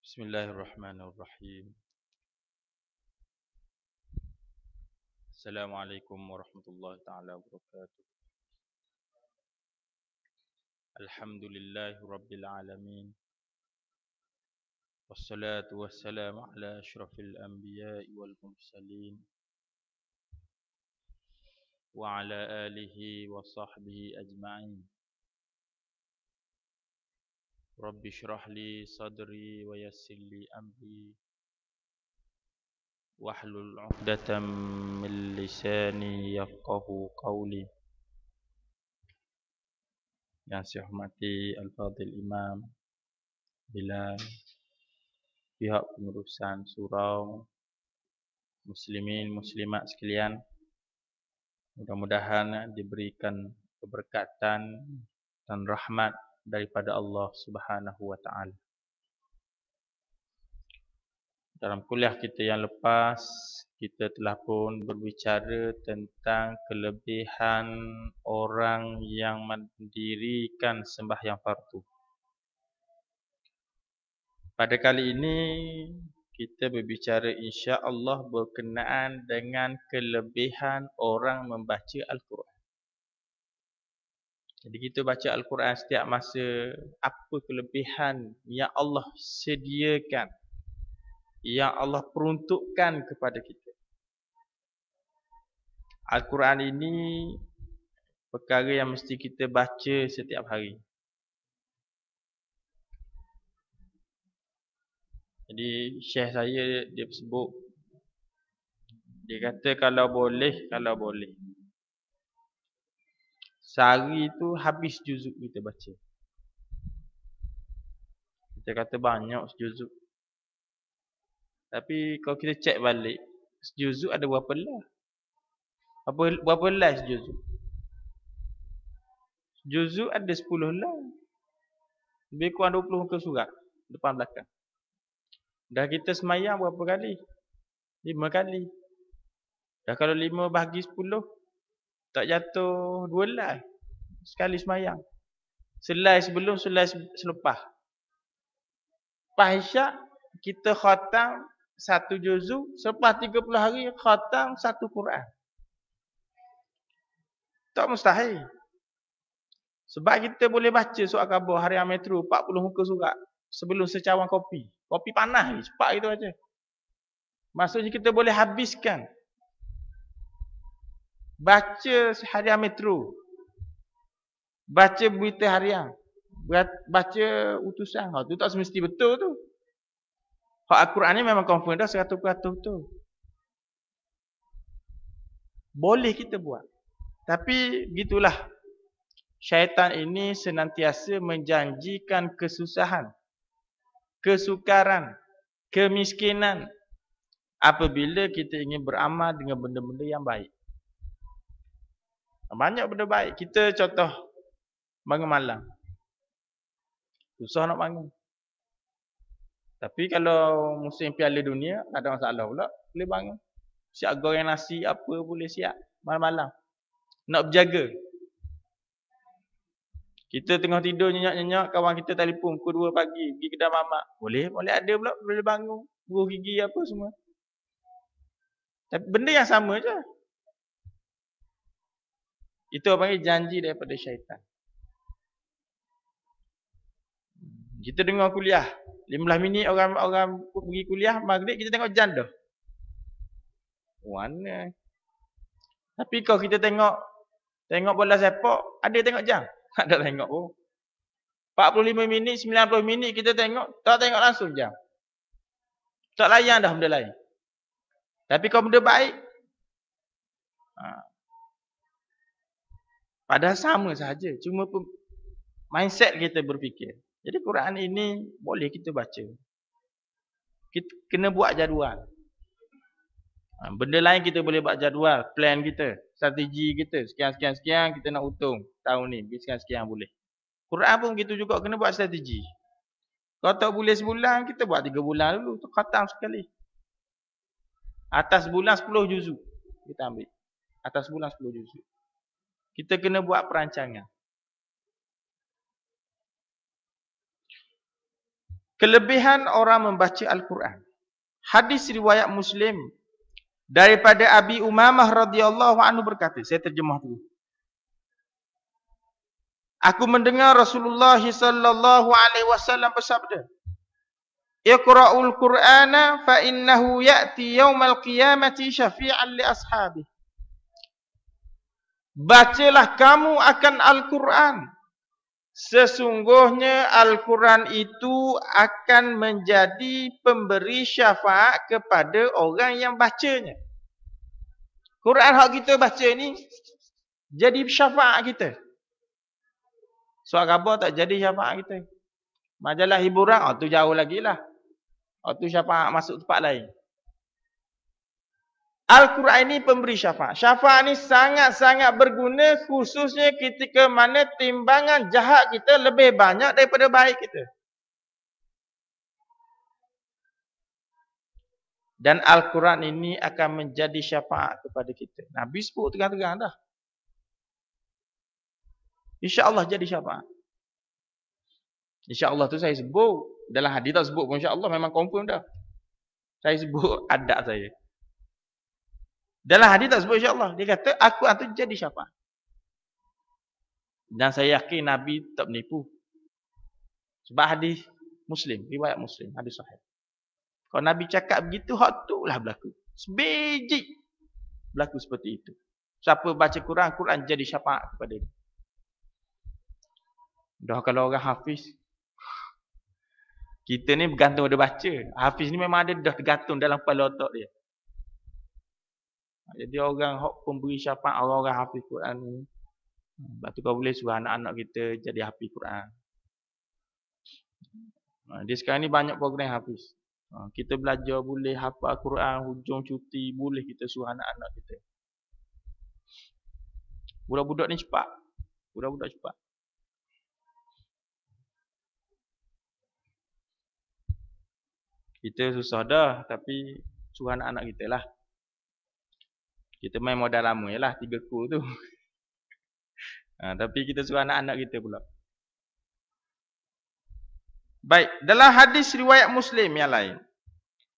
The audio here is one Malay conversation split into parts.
Bismillahirrahmanirrahim. Assalamualaikum warahmatullahi taala wabarakatuh. Alhamdulillahi rabbil alamin. Wassalatu wassalamu ala asyrafil anbiya'i wal mursalin wa ala alihi wa sahbihi ajma'in. Rabbi shrah li sadri wa yassir li amri wahlul 'uqdatam min lisani yafqahu qawli. Yang saya hormati Al-Fadhil Imam Bilal, pihak pengurusan surau, muslimin muslimat sekalian, mudah-mudahan diberikan keberkatan dan rahmat daripada Allah Subhanahu wa taala. Dalam kuliah kita yang lepas, kita telah pun berbicara tentang kelebihan orang yang mendirikan sembahyang fardu. Pada kali ini kita berbicara insya-Allah berkenaan dengan kelebihan orang membaca Al-Quran. Jadi kita baca Al-Quran setiap masa, apa kelebihan yang Allah sediakan, yang Allah peruntukkan kepada kita. Al-Quran ini perkara yang mesti kita baca setiap hari. Jadi syekh saya dia sebut, dia kata kalau boleh sehari tu habis juzuk kita baca. Kita kata banyak sejuzuk. Tapi kalau kita cek balik, sejuzuk ada berapa lah? Berapa lah sejuzuk? Sejuzuk ada 10 lah. Lebih kurang 20 muka surat depan belakang. Dah kita semayang berapa kali? 5 kali. Dah kalau 5 bahagi 10, tak jatuh 2 lah. Sekali semayang. Selai sebelum, selai selepas. Lepas Isyak, kita khatam 1 juzuk. Selepas 30 hari, khatam 1 Quran. Tak mustahil. Sebab kita boleh baca surat khabar harian Metro 40 muka surat sebelum secawan kopi. Kopi panas ni, cepat kita baca. Maksudnya kita boleh habiskan baca harian Metro, baca berita harian, baca utusan. Tu tak semesti betul tu. Hak Al-Quran ni memang confirm dah 100% betul. Boleh kita buat. Tapi gitulah. Syaitan ini senantiasa menjanjikan kesusahan, kesukaran, kemiskinan apabila kita ingin beramal dengan benda-benda yang baik. Banyak benda baik. Kita contoh bangun malam. Susah nak bangun. Tapi kalau musim Piala Dunia, ada masalah pula. Boleh bangun. Siap goreng nasi, apa boleh siap. Malam-malam. Nak berjaga. Kita tengah tidur nyenyak-nyenyak, kawan kita telefon pukul 2 pagi, pergi kedai mamak. Boleh ada pula, boleh bangun. Buruh gigi apa semua. Tapi benda yang sama je. Itu apa panggil janji daripada syaitan. Kita dengar kuliah. 15 minit orang pergi kuliah, maghrib kita tengok jam dah. Mana? Tapi kalau kita tengok bola sepak, ada tengok jam? Ada tengok pun. 45 minit, 90 minit kita tengok, tak tengok langsung jam. Tak layan dah benda lain. Tapi kalau benda baik, padahal sama sahaja. Cuma mindset kita berfikir. Jadi Quran ini boleh kita baca. Kita kena buat jadual. Benda lain kita boleh buat jadual, plan kita, strategi kita, sekian kita nak untung tahun ni, sekian boleh. Quran pun begitu juga, kena buat strategi. Kalau tak boleh sebulan, kita buat 3 bulan dulu, tu khatam sekali. Atas bulan 10 juzuk kita ambil. Atas bulan 10 juzuk. Kita kena buat perancangan. Kelebihan orang membaca Al-Quran. Hadis riwayat Muslim daripada Abi Umamah radhiyallahu anhu berkata, saya terjemah dulu. Aku mendengar Rasulullah sallallahu alaihi wasallam bersabda, "Iqra'ul Qur'ana fa innahu ya'ti yaumal qiyamati syafi'an li ashabihi." Bacalah kamu akan Al-Quran. Sesungguhnya Al-Quran itu akan menjadi pemberi syafaat kepada orang yang bacanya. Quran hak kita baca ni jadi syafaat kita. Suara khabar tak jadi syafaat kita. Majalah hiburan, tu jauh lagi lah. Tu syafaat masuk tempat lain. Al-Quran ini pemberi syafaat. Syafaat ini sangat-sangat berguna khususnya ketika mana timbangan jahat kita lebih banyak daripada baik kita. Dan Al-Quran ini akan menjadi syafaat kepada kita. Nabi sebut terang-terang dah. InsyaAllah jadi syafaat. InsyaAllah tu saya sebut. Dalam hadis tak sebut pun insyaAllah memang confirm dah. Saya sebut adat saya. Dalam hadis tak sebut insyaAllah. Dia kata, aku itu jadi syafaat. Dan saya yakin Nabi tak menipu. Sebab hadis Muslim, riwayat Muslim, hadis sahih. Kalau Nabi cakap begitu, hak tu lah berlaku. Sebiji berlaku seperti itu. Siapa baca Quran, Quran jadi syafaat kepada dia. Dah kalau orang hafiz, kita ni bergantung pada baca. Hafiz ni memang ada dah tergantung dalam kepala otak dia. Jadi orang pemberi syafaat, orang-orang hafiz Quran ni. Sebab tu kau boleh suruh anak-anak kita jadi hafiz Quran. Dia sekarang ni banyak program hafiz. Kita belajar boleh hafal Quran, hujung cuti, boleh kita suruh anak-anak kita. Budak-budak ni cepat. Budak-budak cepat. Kita susah dah, tapi suruh anak-anak kita lah. Kita main modal lama je lah, 3 kul tu. Tapi kita suruh anak-anak kita pula. Baik, dalam hadis riwayat Muslim yang lain.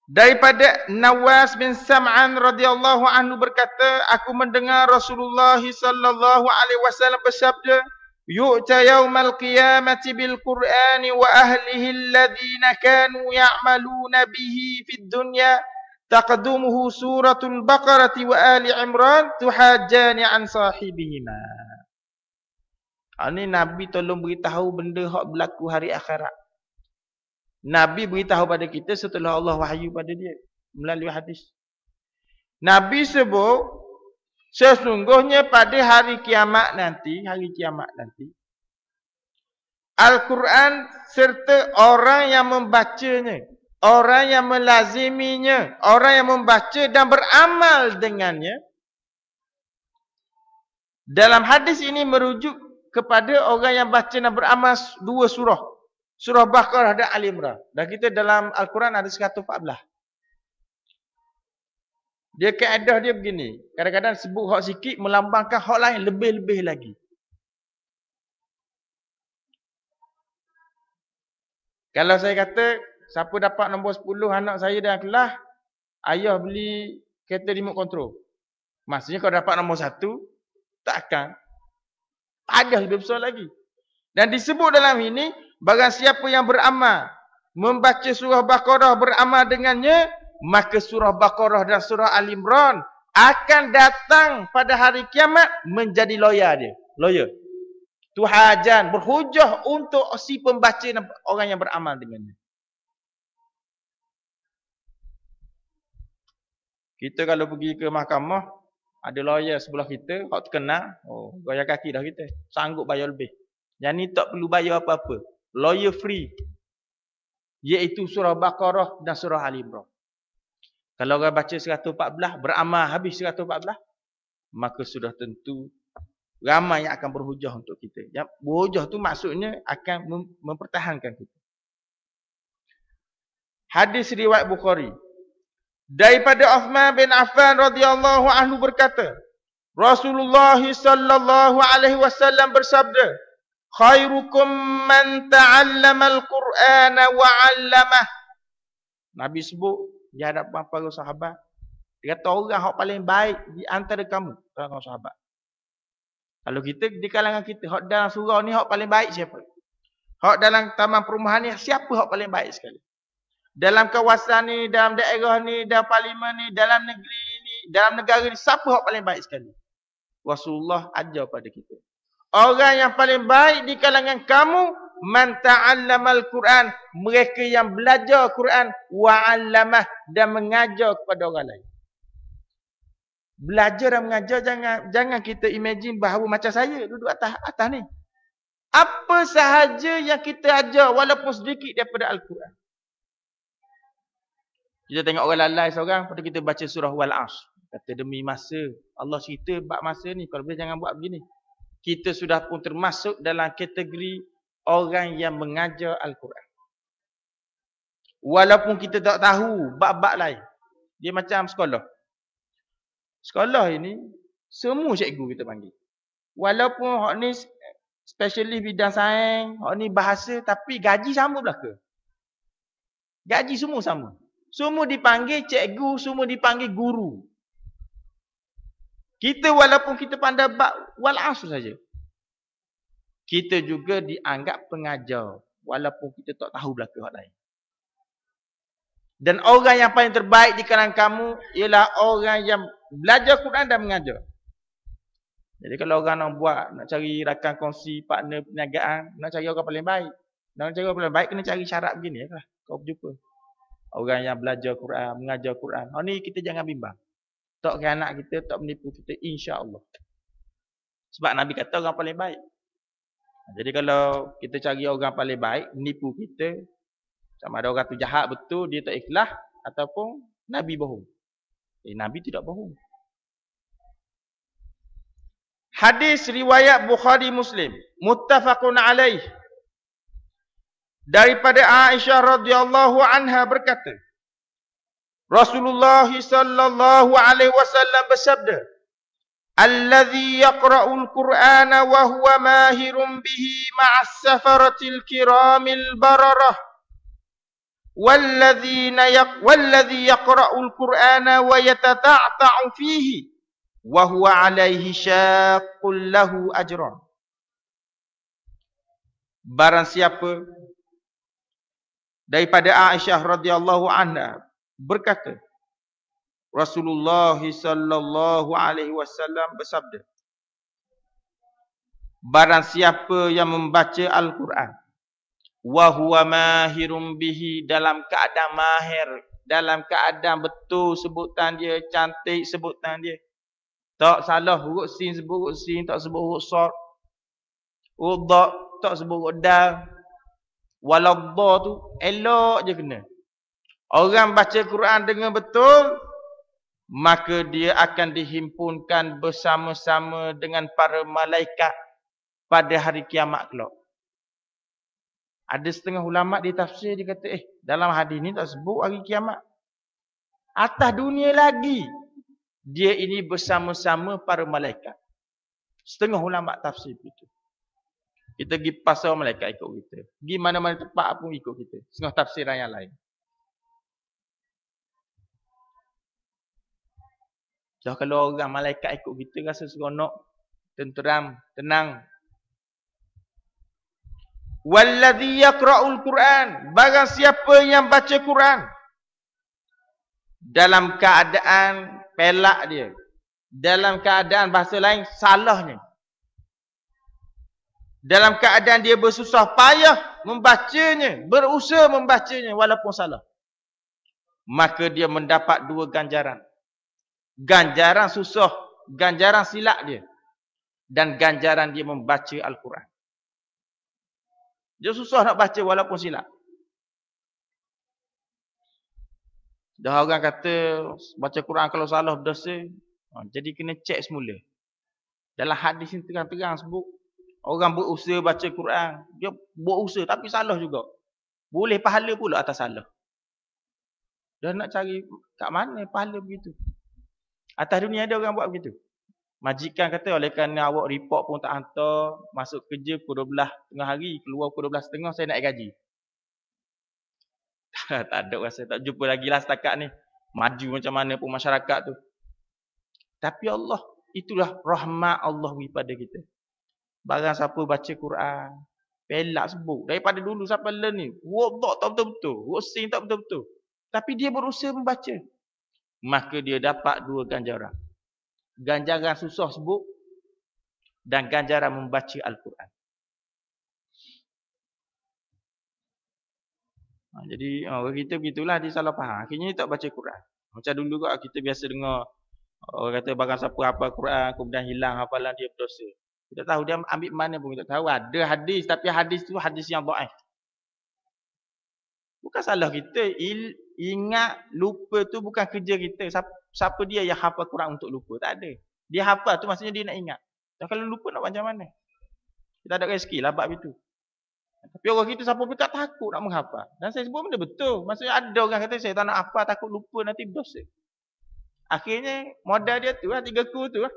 Daripada Nawas bin Sam'an radhiyallahu anhu berkata, aku mendengar Rasulullah sallallahu alaihi wasallam bersabda, "Yu'ta yaumal qiyamati bil Qur'ani wa ahlihi alladhina kanu ya'maluna bihi fid dunya." Taqaddumuhu suratul Baqarah wa Ali Imran tuhajjani an sahibihima. Ini Nabi tolong beritahu benda hak berlaku hari akhirat. Nabi beritahu pada kita setelah Allah wahyu pada dia melalui hadis. Nabi sebut sesungguhnya pada hari kiamat nanti, Al-Quran serta orang yang membacanya, orang yang melaziminya, orang yang membaca dan beramal dengannya. Dalam hadis ini merujuk kepada orang yang baca dan beramal 2 surah. Surah Baqarah dan Ali Imran. Dan kita dalam Al-Quran ada 114. Dia kaedah dia begini. Kadang-kadang sebut hak sikit melambangkan hak lain lebih-lebih lagi. Kalau saya kata, siapa dapat nombor 10 anak saya dalam kelas, ayah beli kereta remote control. Maksudnya kalau dapat nombor 1, takkan. Ada lebih besar lagi. Dan disebut dalam ini, barang siapa yang beramal, membaca surah Baqarah beramal dengannya, maka surah Baqarah dan surah Ali Imran akan datang pada hari kiamat menjadi lawyer dia. Lawyer. Tuhajan, berhujah untuk si pembaca dan orang yang beramal dengannya. Kita kalau pergi ke mahkamah, ada lawyer sebelah kita, hak terkenal, goyang kaki dah kita. Sanggup bayar lebih. Yang ni tak perlu bayar apa-apa. Lawyer free. Iaitu surah Baqarah dan surah Ali Imran. Kalau orang baca 114, beramal habis 114, maka sudah tentu ramai yang akan berhujah untuk kita. Yang berhujah tu maksudnya akan mempertahankan kita. Hadis riwayat Bukhari. Daripada Uthman bin Affan radhiyallahu anhu berkata, Rasulullah sallallahu alaihi wasallam bersabda, Khairukum man ta'allama al-Qur'ana wa 'allamah. Nabi sebut di hadapan para sahabat, dia kata orang hak paling baik di antara kamu, kalangan sahabat. Kalau kita di kalangan kita, hak dalam surau ni hak paling baik siapa? Hak dalam taman perumahan ni siapa hak paling baik sekali? Dalam kawasan ni, dalam daerah ni, dalam parlimen ni, dalam negeri ni, dalam negara ni, siapa hak paling baik sekali? Rasulullah ajar pada kita. Orang yang paling baik di kalangan kamu, man ta'allamal Quran, mereka yang belajar Quran wa 'allamah, dan mengajar kepada orang lain. Belajar dan mengajar, jangan kita imagine bahawa macam saya duduk atas ni. Apa sahaja yang kita ajar walaupun sedikit daripada Al-Quran. Kita tengok orang lalai seorang, pada kita baca surah Wal-Asr. Kata demi masa, Allah cerita bab masa ni, kalau boleh jangan buat begini. Kita sudah pun termasuk dalam kategori orang yang mengajar Al-Quran. Walaupun kita tak tahu bab-bab lain. Dia macam sekolah. Sekolah ini, semua cikgu kita panggil. Walaupun hak ni specialist bidang sains, hak ni bahasa, tapi gaji sama belaka. Gaji semua sama. Semua dipanggil cikgu, semua dipanggil guru. Kita walaupun kita pandai bab Wal-Asr saja, kita juga dianggap pengajar. Walaupun kita tak tahu belaka hak lain. Dan orang yang paling terbaik di kalangan kamu ialah orang yang belajar Quran dan mengajar. Jadi kalau orang nak cari rakan kongsi, partner perniagaan, nak cari orang paling baik. Nak cari orang paling baik, kena cari syarat begini lah. Kau berjumpa orang yang belajar Quran, mengajar Quran. Oh ni kita jangan bimbang. Tak anak kita, tak menipu kita, insya-Allah. Sebab Nabi kata orang paling baik. Jadi kalau kita cari orang paling baik, menipu kita, sama ada orang tu jahat betul, dia tak ikhlas, ataupun Nabi bohong. Nabi tidak bohong. Hadis riwayat Bukhari Muslim, muttafaqun alaih. Daripada Aisyah radhiyallahu anha berkata, Rasulullah sallallahu alaihi wasallam bersabda, "Allazi yaqra'ul Qur'ana wa huwa mahirun bihi ma'as safaratil kiramil bararah." والذي يقرأ القرآن ويتتعتع فيه وهو عليه شاق له أجر. Barang siapa daripada Aisyah radhiyallahu anha berkata, Rasulullah sallallahu alaihi wasallam bersabda, barang siapa yang membaca Al-Quran wa huwa mahirum bihi, dalam keadaan mahir, dalam keadaan betul sebutan dia, cantik sebutan dia, tak salah huruf sin sebut huruf sin, tak sebut huruf sad, huruf dha tak sebut huruf dal, waladha tu elok je kena. Orang baca Quran dengan betul, maka dia akan dihimpunkan bersama-sama dengan para malaikat pada hari kiamat kelak. Ada setengah ulama' di tafsir, dia kata, dalam hadis ni tak sebut hari kiamat. Atas dunia lagi, dia ini bersama-sama para malaikat. Setengah ulama' tafsir begitu. Kita pergi pasar, malaikat ikut kita. Pergi mana-mana tempat pun ikut kita. Setengah tafsiran yang lain. So, kalau orang malaikat ikut kita, rasa seronok, tenteram, tenang. Wallazi yaqra'ul Quran, barang siapa yang baca Quran dalam keadaan pelak dia, dalam keadaan bahasa lain salahnya, dalam keadaan dia bersusah payah membacanya, berusaha membacanya walaupun salah, maka dia mendapat dua ganjaran. Ganjaran susah, ganjaran silap dia, dan ganjaran dia membaca Al-Quran. Dia susah nak baca walaupun silap. Dah orang kata baca Quran kalau salah berdosa. Jadi kena cek semula. Dalam hadis ni terang-terang sebut, orang berusaha baca Quran, dia berusaha tapi salah juga. Boleh pahala pula atas salah. Dah nak cari kat mana pahala begitu. Atas dunia ada orang buat begitu. Majikan kata oleh kerana awak report pun tak hantar, masuk kerja pukul 12 tengah hari, keluar pukul 12.30 saya nak gaji. Tak ada rasa, tak jumpa lagi lah setakat ni. Maju macam mana pun masyarakat tu. Tapi Allah, itulah rahmat Allah kepada kita. Barang siapa baca Quran, pelak sebut. Daripada dulu sampai learn ni, wadah tak betul-betul, sing tak betul-betul. Tapi dia berusaha membaca. Maka dia dapat 2 ganjaran. Ganjaran susah sebut dan ganjaran membaca Al-Quran. Jadi kita begitulah dia salah faham. Akhirnya dia tak baca Quran. Macam dulu kot kita biasa dengar orang kata barang siapa hafal Quran kemudian hilang hafalan dia berdosa. Kita tahu dia ambil mana pun kita tahu ada hadis tapi hadis tu hadis yang dhaif. Bukan salah kita. Ingat lupa tu bukan kerja kita. Siapa dia yang hafal Quran untuk lupa? Tak ada. Dia hafal tu maksudnya dia nak ingat. Dan kalau lupa nak macam mana? Kita ada rezeki lah bab itu. Tapi orang kita siapa pun tak takut nak menghafal. Dan saya sebut benda betul. Maksudnya ada orang kata saya tak nak hafal takut lupa nanti berdosa. Akhirnya modal dia tu lah 3 ku tu lah.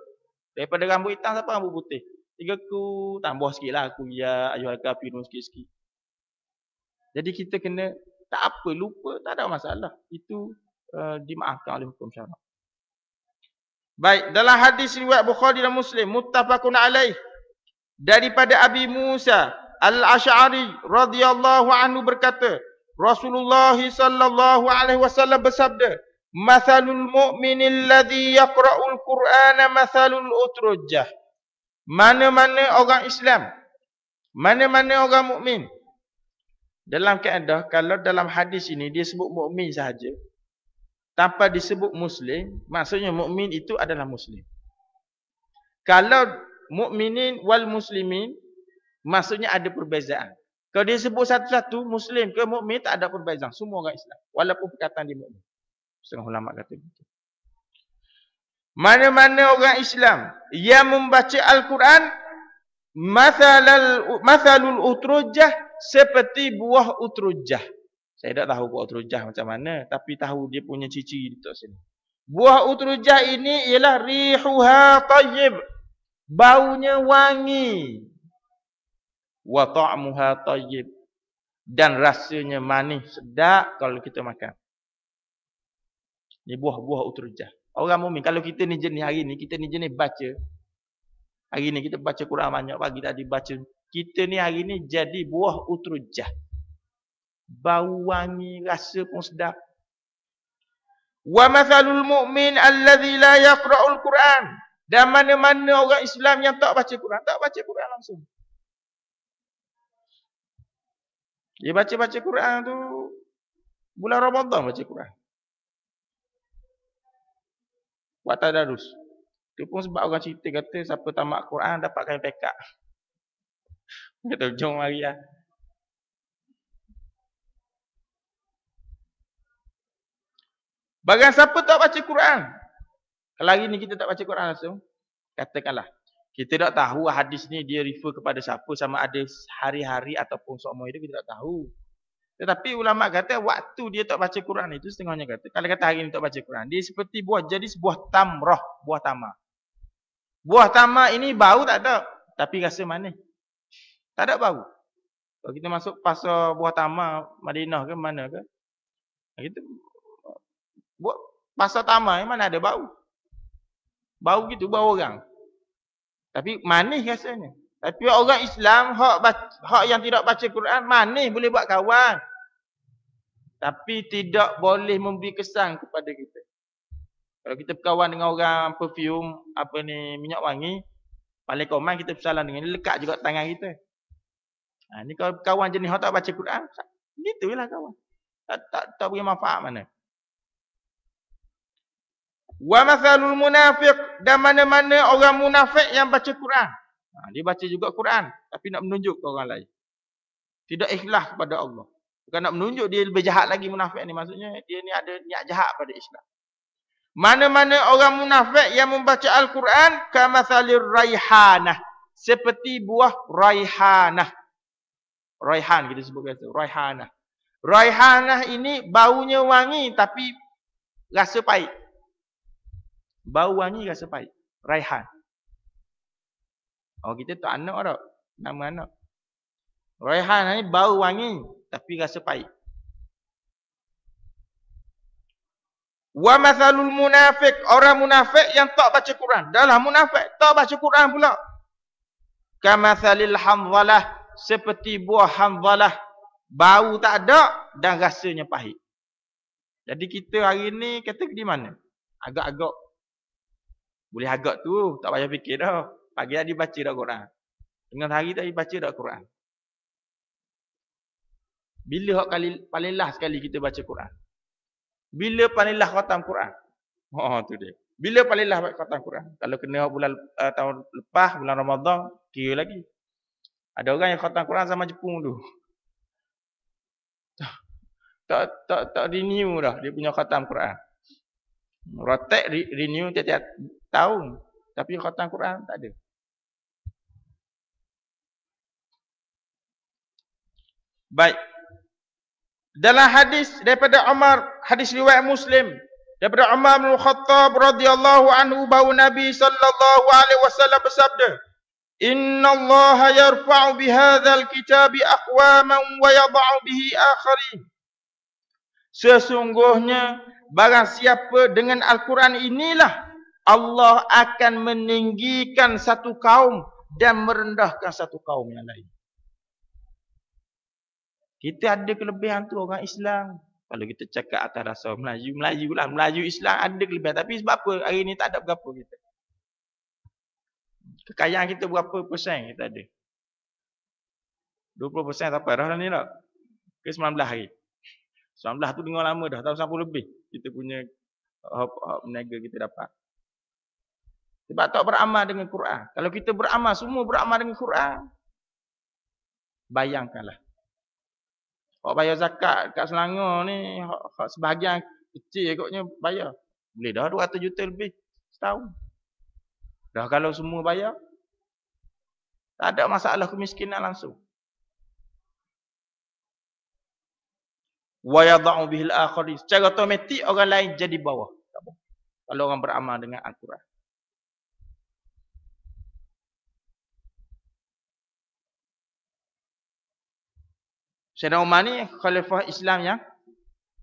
Daripada rambut hitam sampai rambut putih. 3 ku tambah sikit lah aku ya ayuhal kafirun sikit-sikit. Jadi kita kena tak apa lupa tak ada masalah. Itu dimaafkan oleh hukum syarak. Baik, dalam hadis riwayat Bukhari dan Muslim muttafaqun alaih daripada Abi Musa Al-Asy'ari radhiyallahu anhu berkata, Rasulullah sallallahu alaihi wasallam bersabda, "Mathalul mu'minil ladzi yaqra'ul Qur'ana mathalul utrujah." Mana-mana orang Islam, mana-mana orang mukmin. Dalam kaedah kalau dalam hadis ini dia sebut mukmin sahaja tanpa disebut muslim, maksudnya mukmin itu adalah muslim. Kalau mukminin wal muslimin maksudnya ada perbezaan. Kalau dia sebut satu-satu muslim ke mukmin tak ada perbezaan, semua orang Islam walaupun perkataan dia mukmin. Setengah ulama kata begitu. Mana-mana orang Islam yang membaca Al-Quran mathalul utrujah seperti buah utrujah. Saya tak tahu buah utrujah macam mana, tapi tahu dia punya ciri-ciri di sini. Buah utrujah ini ialah rihuha tayyib. Baunya wangi. Wa ta'muha tayyib. Dan rasanya manis, sedap kalau kita makan. Ini buah-buah utrujah. Orang mukmin kalau kita ni jenis hari ni, kita ni jenis baca. Hari ni kita baca Quran banyak, pagi tadi baca. Kita ni hari ni jadi buah utrujah. Bau wangi, rasa pun sedap. Wa mathalul mu'min alladzi la yaqra'ul Quran. Dan mana-mana orang Islam yang tak baca Quran, tak baca Quran langsung. Dia baca-baca Quran tu bulan Ramadan baca Quran. Buat tadarus. Itu pun sebab orang cerita kata siapa tamat Quran dapat kain pekak. Kata jom mari lah. Bagan siapa tak baca Quran? Kalau hari ni kita tak baca Quran langsung, katakanlah. Kita tak tahu hadis ni dia refer kepada siapa, sama ada hari-hari ataupun seumur hidup kita tak tahu. Tetapi ulama kata waktu dia tak baca Quran itu setengahnya kata. Kalau kata hari ni tak baca Quran, dia seperti buah jadi sebuah tamrah, buah tamar. Buah tamar ini bau tak ada, tapi rasa manis. Tak ada bau. Kalau kita masuk pasar buah tamar Madinah ke mana ke, kita buat pasar tamar mana ada bau. Bau gitu, bau orang. Tapi manis rasanya. Tapi orang Islam, hak yang tidak baca Quran, manis boleh buat kawan. Tapi tidak boleh memberi kesan kepada kita. Kalau kita berkawan dengan orang perfume, minyak wangi, paling common kita bersalam dengan dia, lekat juga tangan kita. Ni kalau kawan jenis hak tak baca Quran, gitulah kawan. Tak beri manfaat mana. Wa mathalul munafiq, dan mana-mana orang munafik yang baca Quran. Dia baca juga Quran tapi nak menunjuk ke orang lain. Tidak ikhlas kepada Allah. Bukan nak menunjuk dia lebih jahat lagi munafik ni, maksudnya dia ni ada niat jahat pada Islam. Mana-mana orang munafik yang membaca Al-Quran kamathalir raihanah, seperti buah raihanah. Raihan kita sebut biasa, raihanah. Raihanah ini baunya wangi tapi rasa pahit. Bau wangi rasa pahit. Raihan. Oh kita tak anak dah. Nama anak. Raihan ni bau wangi tapi rasa pahit. Wa mathalul munafiq, orang munafik yang tak baca Quran. Dahlah munafik tak baca Quran pula. Kamathalil hamzalah, seperti buah hamzalah, bau tak ada dan rasanya pahit. Jadi kita hari ni kata di mana? Agak-agak. Boleh agak tu, tak payah fikir dah. Pagi tadi baca dah Quran. Tengah hari tadi baca dah Quran. Bila hak kali paling last sekali kita baca Quran? Bila paling last khatam Quran? Oh tu dia. Bila paling last khatam Quran? Kalau kena bulan tahun lepas, bulan Ramadan, kira lagi. Ada orang yang khatam Quran sama Jepun tu. Tak renew dah dia punya khatam Quran. Rotek renew tiap-tiap tahun. Tapi khatam Quran tak ada. Baik. Dalam hadis daripada Umar, hadis riwayat Muslim, daripada Umar bin Khattab radhiyallahu anhu bahawa Nabi sallallahu alaihi wasallam bersabda, "Innallaha yarfa'u bihadzal kitabi aqwaman wa yadh'u bihi akharin." Sesungguhnya barang siapa dengan Al-Quran inilah Allah akan meninggikan satu kaum dan merendahkan satu kaum yang lain. Kita ada kelebihan tu orang Islam. Kalau kita cakap atas rasa Melayu lah. Melayu Islam ada kelebihan. Tapi sebab apa hari ni tak ada berapa kita. Kekayaan kita berapa persen kita ada? 20% apa dah ni tak? Ke 19 hari. 19 tu dengar lama dah. Tahun 90 lebih. Kita punya meniaga kita dapat. Sebab tak beramal dengan Quran. Kalau kita beramal, semua beramal dengan Quran. Bayangkanlah. Hak bayar zakat kat Selangor ni, hak sebahagian kecil ikutnya bayar. Boleh dah 200 juta lebih setahun. Dah kalau semua bayar, tak ada masalah kemiskinan langsung. Wa yadh'u bihil akharin. Secara otomatik orang lain jadi bawah. Kalau orang beramal dengan Al-Quran. Sayyidina Umar ni khalifah Islam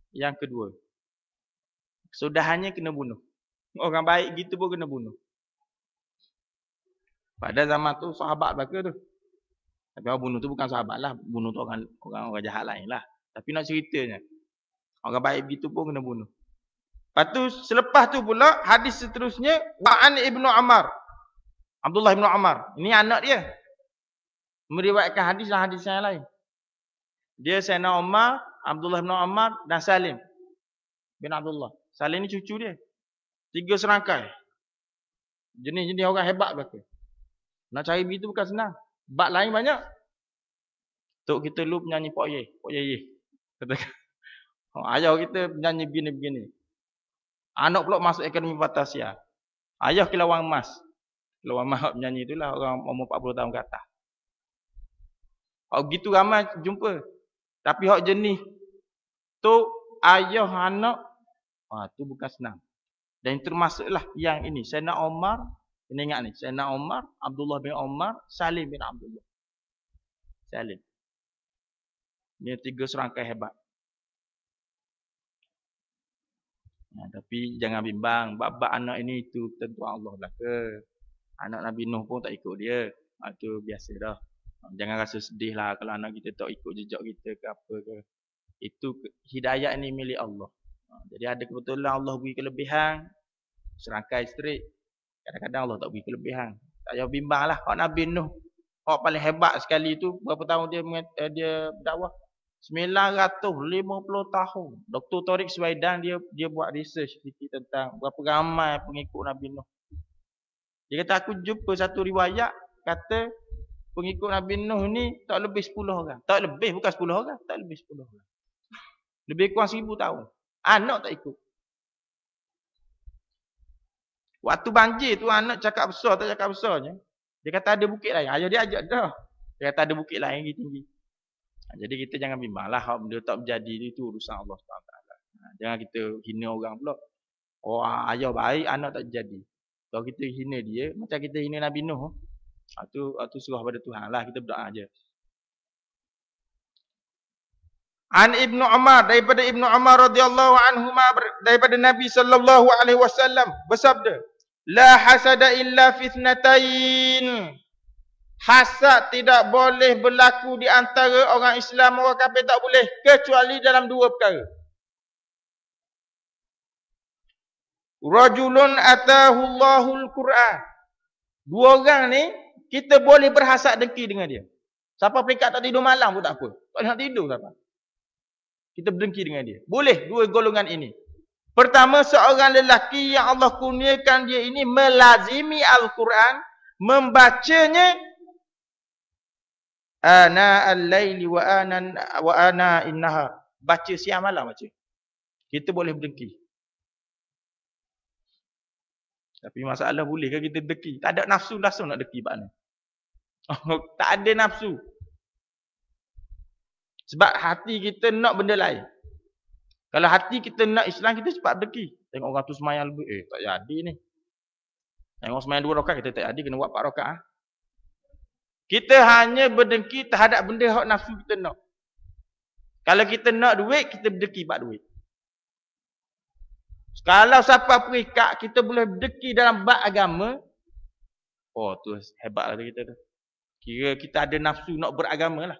yang kedua. Sudahannya kena bunuh. Orang baik gitu pun kena bunuh. Pada zaman tu sahabat belaka tu. Tapi orang bunuh tu bukan sahabat lah. Bunuh tu orang jahat lain lah. Tapi nak ceritanya. Orang baik gitu pun kena bunuh. Lepas tu selepas tu pula hadis seterusnya. Wa'an Ibnu Ammar. Abdullah Ibnu Ammar. Ini anak dia. Meriwayatkan hadis dan hadis yang lain. Dia Sayyidina Umar, Abdullah bin Ammar dan Salim bin Abdullah. Salim ni cucu dia. 3 serangkai. Jenis-jenis orang hebat belaka. Nak cari begitu bukan senang. Bab lain banyak. Tok kita lu penyanyi Pok Ye. Katakan. Ayah kita penyanyi begini-begini. Anak pula masuk Akademi Fantasia. Ayah Kilauan Emas. Kilauan Emas penyanyi itulah orang umur 40 tahun ke atas. Gitu ramai jumpa. Tapi hak jenis tu ayah anak tu bukan senang. Dan termasuklah yang ini Sayyidina Umar, kena ingat ni, Sayyidina Umar, Abdullah bin Umar, Salim bin Abdullah. Salim. Ni 3 serangkai hebat. Tapi jangan bimbang, bab anak ini itu tentu Allah belaka. Anak Nabi Nuh pun tak ikut dia. Itu biasa dah. Jangan rasa sedih lah kalau anak kita tak ikut jejak kita ke apa ke. Itu hidayah ni milik Allah. Jadi ada kebetulan Allah beri kelebihan. Serangkai straight. Kadang-kadang Allah tak beri kelebihan. Tak payah bimbang lah. Kalau Nabi Nuh, orang paling hebat sekali tu, berapa tahun dia berdakwah? 950 tahun. Dr. Tariq Suwaidan dia buat research sikit tentang berapa ramai pengikut Nabi Nuh. Dia kata aku jumpa satu riwayat kata pengikut Nabi Nuh ni tak lebih 10 orang. Tak lebih, bukan 10 orang. Tak lebih 10 orang. Lebih kurang 1000 tahun. Anak tak ikut. Waktu banjir tu anak cakap besar, tak cakap besarnya. Dia kata ada bukit lain. Ayah dia ajak dah. Dia kata ada bukit lain tinggi. Jadi kita jangan bimbang lah. Kalau benda tak berjadi itu urusan Allah SWT. Jangan kita hina orang pula. Oh ayah baik, anak tak jadi. Kalau kita hina dia, macam kita hina Nabi Nuh. Itu serah pada Tuhan lah, kita berdoa aja. An Ibnu Umar, daripada Ibnu Umar radhiyallahu anhuma, daripada Nabi sallallahu alaihi wasallam bersabda, la hasada illa fi ithnatain. Hasad tidak boleh berlaku di antara orang Islam, orang kafir tak boleh, kecuali dalam dua perkara. Rajulun atahu Allahul Quran. Dua orang ni kita boleh berhasad dengki dengan dia. Siapa peringkat tak tidur malam pun tak apa. Tak nak tidur siapa. Kita berdengki dengan dia. Boleh dua golongan ini. Pertama, seorang lelaki yang Allah kurniakan dia ini melazimi Al-Quran, membacanya ana al-laili wa ana in-nahar. Baca siang malam baca. Kita boleh berdengki. Tapi masalah bolehkah kita dengki? Tak ada nafsu langsung nak dengki pak ni. Tak ada nafsu. Sebab hati kita nak benda lain. Kalau hati kita nak Islam, kita cepat dengki. Tengok orang tu semayang lebih, tak jadi ni. Tengok semayang 2 rakaat, kita tak jadi, kena buat 4 rakaat. Kita hanya berdengki terhadap benda hak nafsu kita nak. Kalau kita nak duit, kita berdengki bab duit. Kalau siapa perikat, kita boleh berdengki dalam bab agama. Oh, tu hebatlah kita tu. Kira kita ada nafsu nak beragama lah.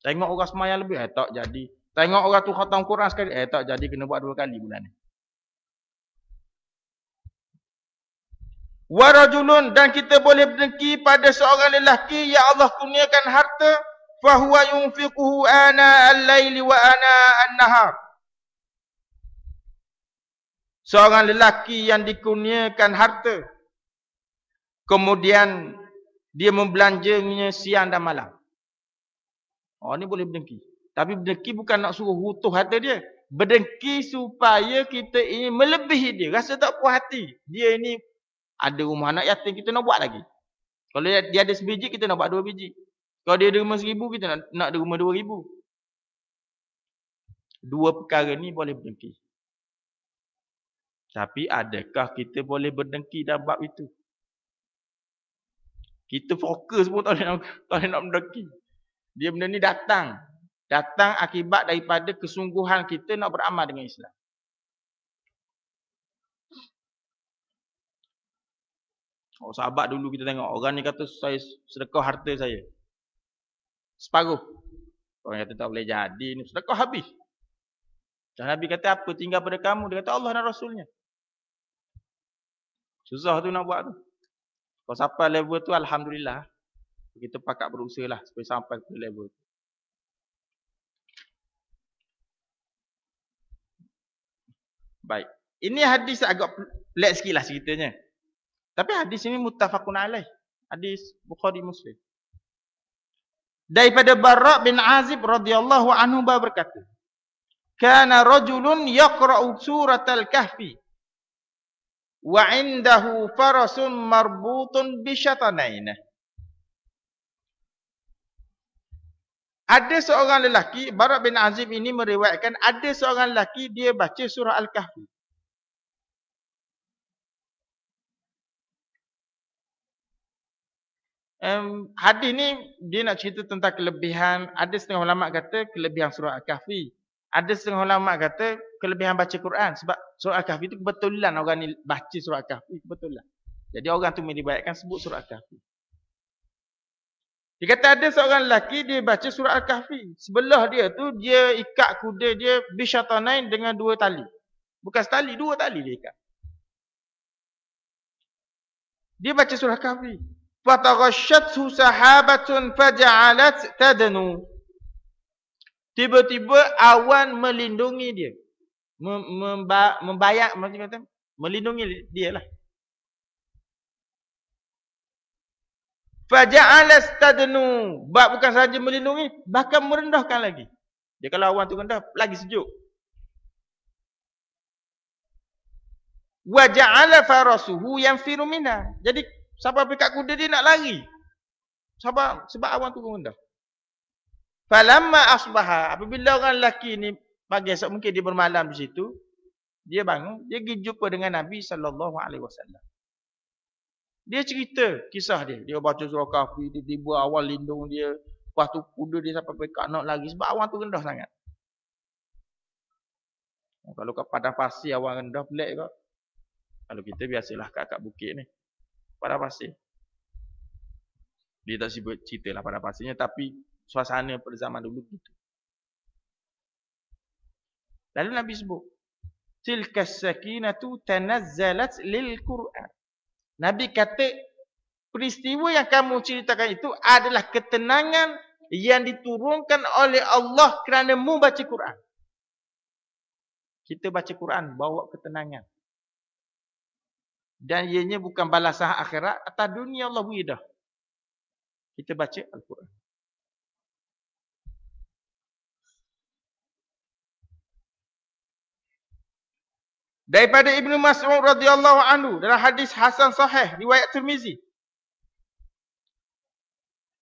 Tengok orang semayang lebih, tak jadi. Tengok orang tu khatam Quran sekali, tak jadi, kena buat 2 kali bulan ni. Warajulun, dan kita boleh berdengki pada seorang lelaki yang Allah kurniakan harta, fahuwa yunfiquhu ana al-laili wa ana an-nahar. Seorang lelaki yang dikurniakan harta, kemudian dia membelanjanya siang dan malam. Oh, ni boleh berdengki. Tapi berdengki bukan nak suruh utuh harta dia. Berdengki supaya kita ini melebihi dia. Rasa tak puas hati. Dia ini ada rumah anak yatim, kita nak buat lagi. Kalau dia ada sebiji, kita nak buat 2 biji. Kalau dia ada rumah 1000, kita nak ada rumah 2000. Dua perkara ni boleh berdengki. Tapi adakah kita boleh berdengki dalam bab itu? Kita fokus pun tak boleh nak berdengki. Dia benda ni datang akibat daripada kesungguhan kita nak beramal dengan Islam. Oh, sahabat dulu kita tengok, orang ni kata saya sedekah harta saya separuh. Orang kata tak boleh jadi ni, sedekah habis. Dan Nabi kata apa tinggal pada kamu? Dia kata Allah dan Rasulnya. Susah tu nak buat tu. Kalau sampai level tu, alhamdulillah. Kita pakat berusaha lah supaya sampai ke level tu. Baik. Ini hadis agak pelik sikit lah ceritanya. Tapi hadis ini muttafaqun alaih. Hadis Bukhari Muslim. Daripada Bara' bin Azib radhiyallahu anhu berkata, kana rajulun yaqra'u suratal kahfi wa 'indahu farasun marbutun bi syatanain. Ada seorang lelaki, Bara' bin Azib ini meriwayatkan, ada seorang lelaki dia baca surah Al-Kahfi. Hadis ni dia nak cerita tentang kelebihan. Ada setengah ulama kata kelebihan surah Al-Kahfi. Ada setengah ulama kata kelebihan baca Quran. Sebab surah Al-Kahfi itu kebetulan orang ni baca surah Al-Kahfi, kebetulan. Jadi orang tu meriwayatkan sebut surah Al-Kahfi. Dia kata ada seorang lelaki dia baca surah Al-Kahfi. Sebelah dia tu dia ikat kuda dia bisyatanain dengan 2 tali. Bukan setali, 2 tali dia ikat. Dia baca surah Al-Kahfi. Fataghashathu sahabatun faja'alat tadnu. Tiba-tiba awan melindungi dia. Membayar macam kata, melindungi dia lah. Faja'alat tadnu. Bab bukan saja melindungi, bahkan merendahkan lagi. Dia kalau awan tu rendah, lagi sejuk. Wa ja'ala farasuhu yanfiru minha. Jadi sampai pekat kuda dia nak lari. Sebab awan tu rendah. Falamma asbaha, apabila orang lelaki ni pagi esok mungkin dia bermalam di situ, dia bangun, dia pergi jumpa dengan Nabi sallallahu alaihi wasallam. Dia cerita kisah dia. Dia baca surah Kahfi, dia tiba awal lindung dia. Lepas tu kuda dia sampai pekat nak lagi. Sebab awan tu rendah sangat. Kalau kat padang pasir awan rendah, pelik ke? Kalau kita biasalah kat bukit ni. Padang pasir. Dia tak sebut cerita lah padang pasirnya. Tapi suasana pada zaman dulu begitu. Lalu Nabi sebut. Tilkas sakinatu tanazzalat lil Quran. Nabi kata, peristiwa yang kamu ceritakan itu adalah ketenangan yang diturunkan oleh Allah kerana mu baca Quran. Kita baca Quran, bawa ketenangan. Dan ianya bukan balasan akhirat, atas dunia Allah beri dah. Kita baca Al-Quran. Daripada Ibnu Mas'ud radhiyallahu anhu dalam hadis hasan sahih riwayat Tirmizi.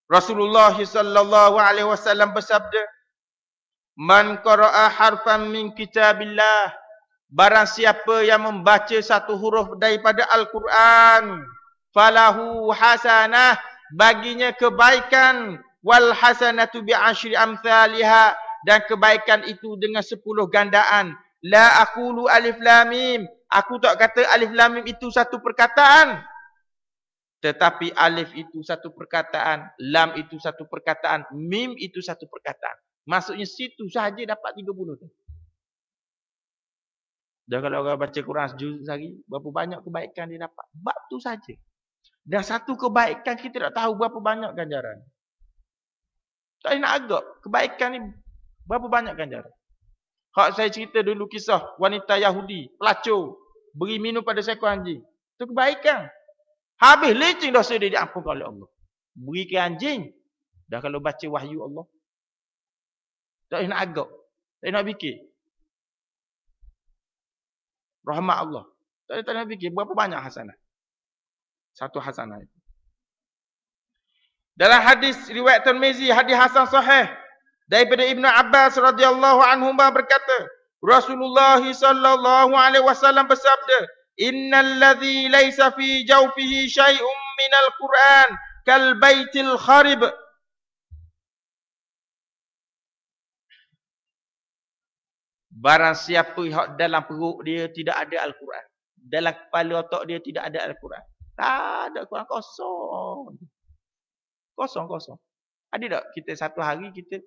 Rasulullah sallallahu alaihi wasallam bersabda, "Man qara'a harfan min kitabillah, barang siapa yang membaca satu huruf daripada Al-Quran, falahu hasanah, baginya kebaikan, wal hasanatu bi asyri amsalihha, dan kebaikan itu dengan 10 gandaan. La aqulu alif lam mim, aku tak kata alif lam mim itu satu perkataan, tetapi alif itu satu perkataan, lam itu satu perkataan, mim itu satu perkataan. Maksudnya situ sahaja dapat 30 tu. Dan kalau orang baca Quran sejuz sehari, berapa banyak kebaikan dia dapat? Bab tu saja. Dan satu kebaikan kita tak tahu berapa banyak ganjaran. Tak nak agak kebaikan ni berapa banyak ganjaran. Hak saya cerita dulu kisah wanita Yahudi, pelacur, beri minum pada seekor anjing. Itu kebaikan. Habis lecing dosa dia diampunkan oleh Allah. Beri ke anjing. Dah kalau baca wahyu Allah. Tak nak agak. Tak nak fikir. Rahmat Allah. Tak nak fikir berapa banyak hasanah. Satu hasanah itu. Dalam hadis riwayat Tirmizi, hadis hasan sahih daripada Ibnu Abbas radhiyallahu anhu berkata, Rasulullah sallallahu alaihi wasallam bersabda, "Innal ladzi laisa fi jawfihi syai'un minal Qur'an kal baitil kharib." Barang siapa yang dalam perut dia tidak ada Al-Quran, dalam kepala otak dia tidak ada Al-Quran, tak ada Quran, kosong. Kosong. Ada tak kita satu hari kita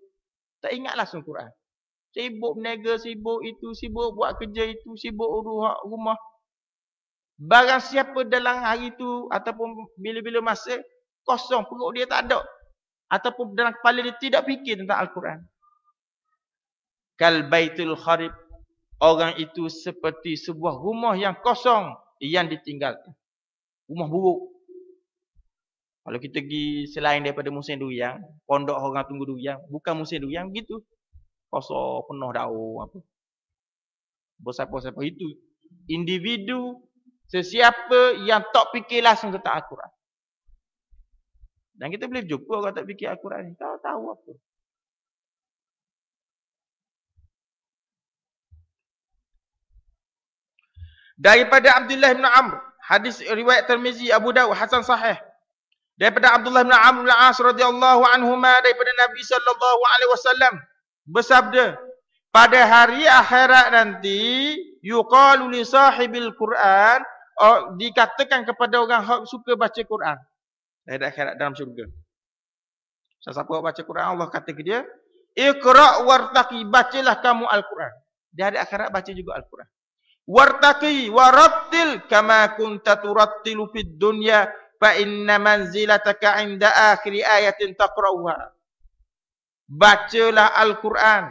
tak ingat langsung Quran? Sibuk berniaga, sibuk itu, sibuk buat kerja itu, sibuk urus rumah. Barang siapa dalam hari itu ataupun bila-bila masa kosong, perut dia tak ada, ataupun dalam kepala dia tidak fikir tentang Al-Quran. Kal baitul kharib, orang itu seperti sebuah rumah yang kosong yang ditinggalkan. Rumah buruk. Kalau kita pergi selain daripada musim durian, pondok orang tunggu durian, bukan musim durian begitu. Kosong, penuh daun apa. Siapa-siapa itu individu sesiapa yang tak fikir langsung tentang Al-Quran. Dan kita boleh jumpa orang tak fikir Al-Quran ni, tahu apa. Daripada Abdullah bin Amr, hadis riwayat Tirmizi, Abu Daud, hasan sahih. Daripada Abdullah bin Amr bin As radhiyallahu anhuma, daripada Nabi sallallahu alaihi wasallam bersabda, pada hari akhirat nanti yuqalu li sahibil Quran, dikatakan kepada orang yang suka baca Quran di akhirat dalam syurga. Siapa baca Quran, Allah kata ke dia, iqra wartaqi, bacalah kamu Al-Quran. Di hari akhirat baca juga Al-Quran. Wartaqi warattil kama kunta turattilu fid dunya fa inna manzilataka 'inda akhir ayatin taqra'uha. Bacalah Al-Quran.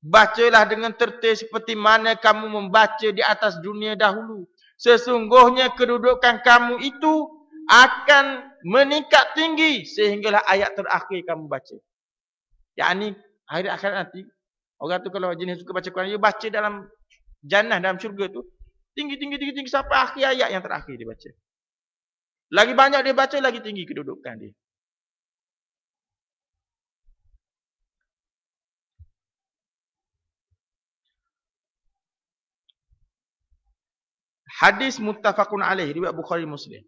Bacalah dengan tertib seperti mana kamu membaca di atas dunia dahulu. Sesungguhnya kedudukan kamu itu akan meningkat tinggi sehinggalah ayat terakhir kamu baca. Yakni hari akhirat nanti, orang tu kalau jenis suka baca Quran, dia baca dalam jannah, dalam syurga tu tinggi sampai akhir ayat yang terakhir dia baca. Lagi banyak dia baca, lagi tinggi kedudukan dia. Hadis muttafaqun alaih, riwayat Bukhari Muslim.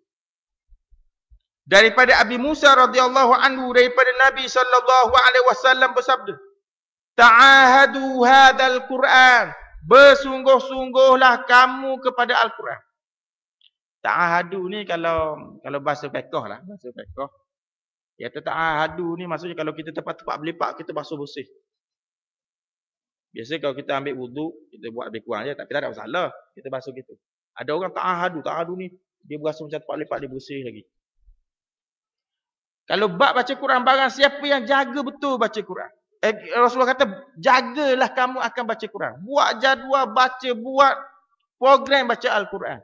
Daripada Abi Musa radhiyallahu anhu, daripada Nabi sallallahu alaihi wasallam bersabda, ta'ahadu hadzal Qur'an, bersungguh-sungguhlah kamu kepada Al-Quran. Ta'ahadu ni kalau bahasa fiqh lah, bahasa fiqh. Ya, ta'ahadu ni maksudnya kalau kita tempat-tempat berlepak kita basuh bersih. Biasa kalau kita ambil wuduk, kita buat lebih kurang je, tapi tak ada masalah. Kita basuh gitu. Ada orang ta'ahadu ni dia berasa macam tempat lepak dia bersih lagi. Kalau bab baca Quran, barang siapa yang jaga betul baca Quran. Rasulullah kata, jagalah kamu akan baca Quran. Buat jadual baca, buat program baca Al-Quran.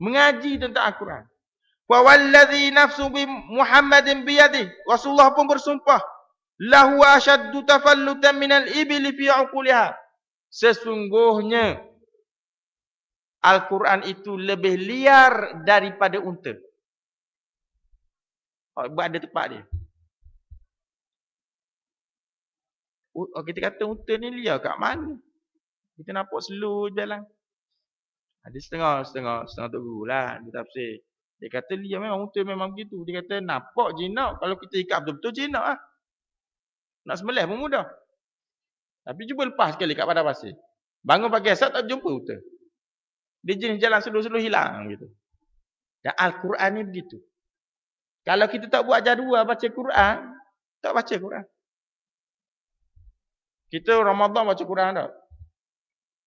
Mengaji tentang Al-Quran. Wa wallazi nafsu bi Muhammadin biyadihi. Rasulullah pun bersumpah, lahu ashaddu tafallutan minal ibli fi uquliha. Sesungguhnya Al-Quran itu lebih liar daripada unta. Buat ada tempat dia. Kita kata unta ni liar kat mana? Kita nampak slow jalan. Ada setengah tu lah dia tafsir. Dia kata liar memang unta memang begitu. Dia kata nampak jinak. Kalau kita ikat betul-betul jinak lah. Nak sembelih pun mudah. Tapi cuba lepas sekali kat padang pasir. Bangun pagi esok tak jumpa unta. Dia jenis jalan slow-slow hilang gitu. Dan Al-Quran ni begitu. Kalau kita tak buat jadual baca Quran, tak baca Quran. Kita Ramadan baca Quran tak?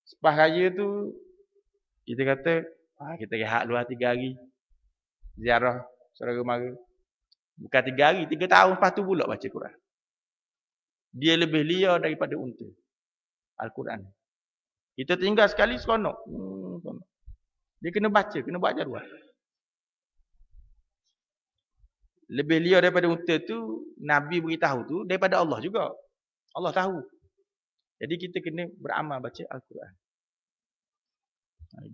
Selepas raya tu, kita kata, kita rehat luar 3 hari. Ziarah saudara mara. Bukan 3 hari, 3 tahun lepas tu pula baca Quran. Dia lebih liar daripada unta. Al-Quran. Kita tinggal sekali seronok. Dia kena baca, kena buat jadual. Lebih liar daripada unta tu, Nabi beritahu tu daripada Allah juga. Allah tahu. Jadi kita kena beramal baca Al-Quran.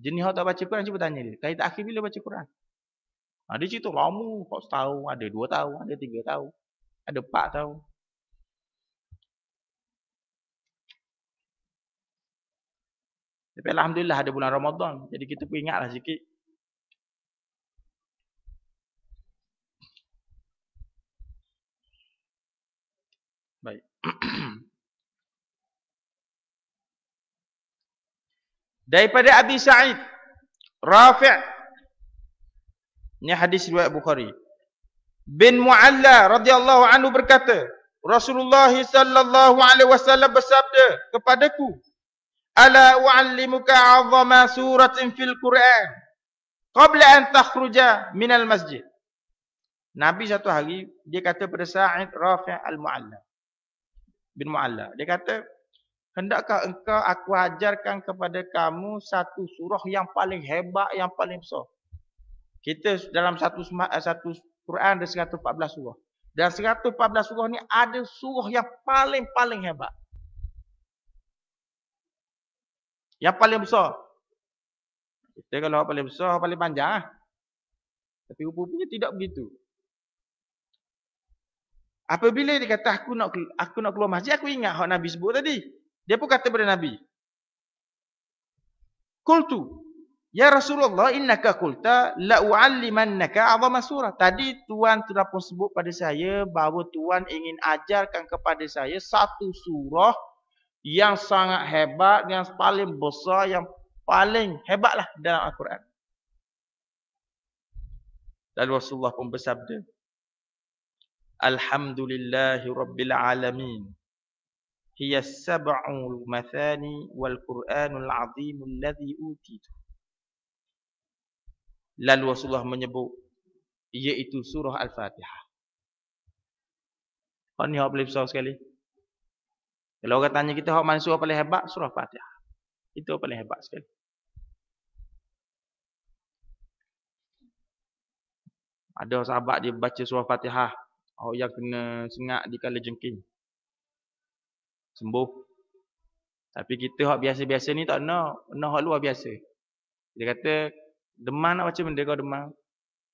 Jenis orang tak baca Quran, cuba tanya dia. Kali terakhir bila baca Quran? Dia cerita lama, kok setahun, ada 2 tahun, ada 3 tahun, ada 4 tahun. Tapi Alhamdulillah ada bulan Ramadan. Jadi kita pun ingatlah sikit. Baik. Daripada Abi Sa'id Rafi', ini hadis riwayat Bukhari, bin Mu'alla radhiyallahu anhu berkata, Rasulullah sallallahu alaihi wasallam bersabda kepadaku, ala u'allimuka 'azama suratin fil Quran qabla an takhruja minal masjid. Nabi satu hari dia kata pada Sa'id Rafi' al-Mu'alla bin Mu'alla, dia kata, hendakkah engkau aku ajarkan kepada kamu satu surah yang paling hebat, yang paling besar. Kita dalam satu Quran ada 114 surah. Dan 114 surah ni ada surah yang paling hebat. Yang paling besar. Kita kalau paling besar, paling panjang. Tapi rupanya tidak begitu. Apabila dia kata aku nak keluar masjid, aku ingat hak Nabi sebut tadi. Dia pun kata kepada Nabi, qultu ya Rasulullah innaka qulta la u'allimannaka 'azama surah. Tadi tuan telah pun sebut pada saya bahawa tuan ingin ajarkan kepada saya satu surah yang sangat hebat, yang paling besar, yang paling hebatlah dalam Al-Quran. Lalu Rasulullah pun bersabda, alhamdulillahi rabbil alamin, hiya sab'ul mathani wal Qur'anul azimul ladzi utitu. Lalu Rasulullah menyebut, iaitu surah Al-Fatihah. Ini hak paling besar sekali. Kalau orang tanya kita hak mana surah paling hebat, surah Fatihah. Itu paling hebat sekali. Ada sahabat dia baca surah Fatihah, orang yang kena sengat di kala jengking, sembuh. Tapi kita hak biasa-biasa ni tak nak hak luar biasa. Dia kata, demam nak baca benda kau demam,